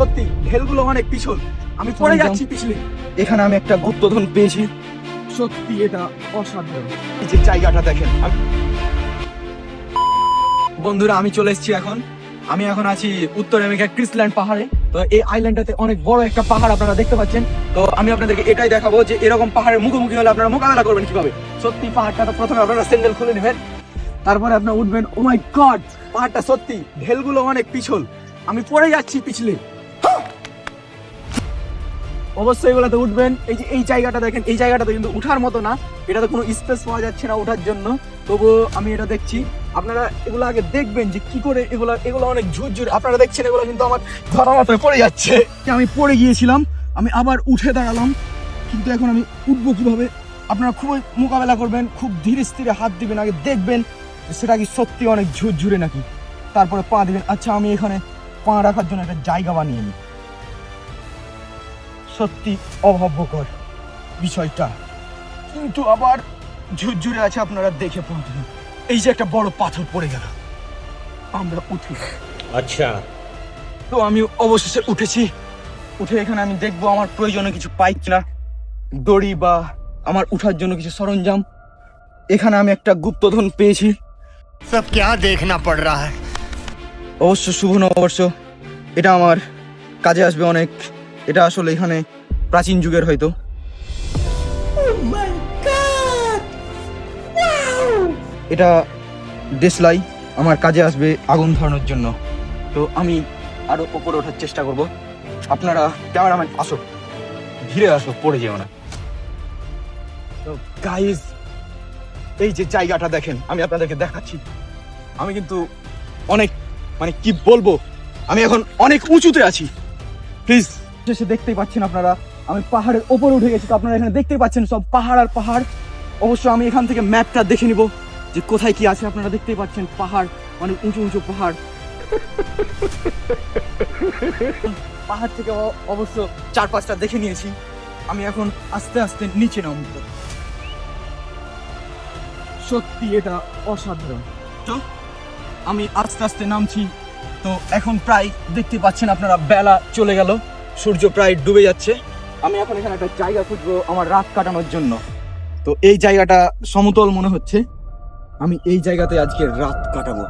সত্যি ঢেলগুলো অনেক পিছল, আমি পড়ে যাচ্ছি পিছলে। এখানে আমি একটা গুপ্তধন পেয়েছি, সত্যি এটা অসাধারণ। এই যে জায়গাটা দেখেন বন্ধুরা, আমি চলে এসেছি আমি এখন আছি উত্তর আমেরিকার ক্রিসল্যান্ড পাহাড়ে। তো এই আইল্যান্ডটাতে অনেক বড় একটা পাহাড় আপনারা দেখতে পাচ্ছেন। তো আমি আপনাদেরকে এটাই দেখাবো যে এরকম পাহাড়ের মুখোমুখি হলে আপনারা মোকাবেলা করবেন কিভাবে। সত্যি পাহাড়টা তো প্রথমে আপনারা স্যান্ডেল খুলে নেবেন, তারপরে আপনারা উঠবেন। ও মাই গড, পাহাড়টা সত্যি ঢেলগুলো অনেক পিছল, আমি পড়ে যাচ্ছি পিছলে। অবশ্যই এগুলোতে উঠবেন। এই যে এই জায়গাটা দেখেন, এই জায়গাটাতে কিন্তু উঠার মতো না, এটাতে কোনো স্পেস পাওয়া যাচ্ছে না ওঠার জন্য। তবুও আমি এটা দেখছি, আপনারা এগুলো আগে দেখবেন যে কি করে এগুলো অনেক ঝুরঝুরে। আপনারা দেখছেন এগুলো কিন্তু আমার ধরা মাথায় পড়ে যাচ্ছে। আমি পড়ে গিয়েছিলাম, আমি আবার উঠে দাঁড়ালাম, কিন্তু এখন আমি উঠবো কিভাবে। আপনারা খুবই মোকাবেলা করবেন, খুব ধীরে স্থিরে হাত দিবেন, আগে দেখবেন সেটা কি সত্যি অনেক ঝুরঝুরে নাকি, তারপরে পা দিবেন। আচ্ছা, আমি এখানে পা রাখার জন্য একটা জায়গা বানিয়ে নিই। সত্যি অভাবকর বিষয়টা, কিন্তু আবার ঝুরঝুরে আছে, আপনারা দেখে পড়বেন। এই যে একটা বড় পাথর পড়ে গেল, আমরা উঠি। আচ্ছা, তো আমি অবশেষে উঠেছি। উঠে এখানে আমি দেখবো আমার প্রয়োজনে কিছু পাই কিনা, দড়ি বা আমার উঠার জন্য কিছু সরঞ্জাম। এখানে আমি একটা গুপ্তধন পেয়েছি। सब क्या देखना पड़ रहा है। অবশ্য শুভ নববর্ষ, এটা আমার কাজে আসবে অনেক। এটা আসলে এখানে প্রাচীন যুগের হয়তো। এটা দেশলাই, আমার কাজে আসবে আগুন ধরানোর জন্য। তো আমি আরো উপরে ওঠার চেষ্টা করব। আপনারা ক্যামেরাম্যান আসো, ধীরে আসো, পড়ে যেও না। তো গাইস, এই যে জায়গাটা দেখেন, আমি আপনাদেরকে দেখাচ্ছি। আমি কিন্তু অনেক, মানে কি বলবো, আমি এখন অনেক উঁচুতে আছি। প্লিজ শেষে দেখতেই পাচ্ছেন আপনারা, আমি পাহাড়ের ওপরে উঠে গেছি। তো আপনারা এখানে দেখতেই পাচ্ছেন সব পাহাড় আর পাহাড়। অবশ্য আমি এখান থেকে ম্যাপটা দেখে নিব যে কোথায় কি আছে। আপনারা দেখতেই পাচ্ছেন পাহাড়, অনেক উঁচু উঁচু পাহাড়। পাহাড় থেকে অবশ্য 4-5টা দেখে নিয়েছি। আমি এখন আস্তে আস্তে নিচে নামব। সত্যি এটা অসাধারণ। তো আমি আস্তে আস্তে নামছি। তো এখন প্রায় দেখতে পাচ্ছেন আপনারা বেলা চলে গেল, সূর্য প্রায় ডুবে যাচ্ছে। আমি এখন এখানে একটা জায়গা খুঁজবো আমার রাত কাটানোর জন্য। তো এই জায়গাটা সমতল মনে হচ্ছে, আমি এই জায়গাতে আজকে রাত কাটাবো।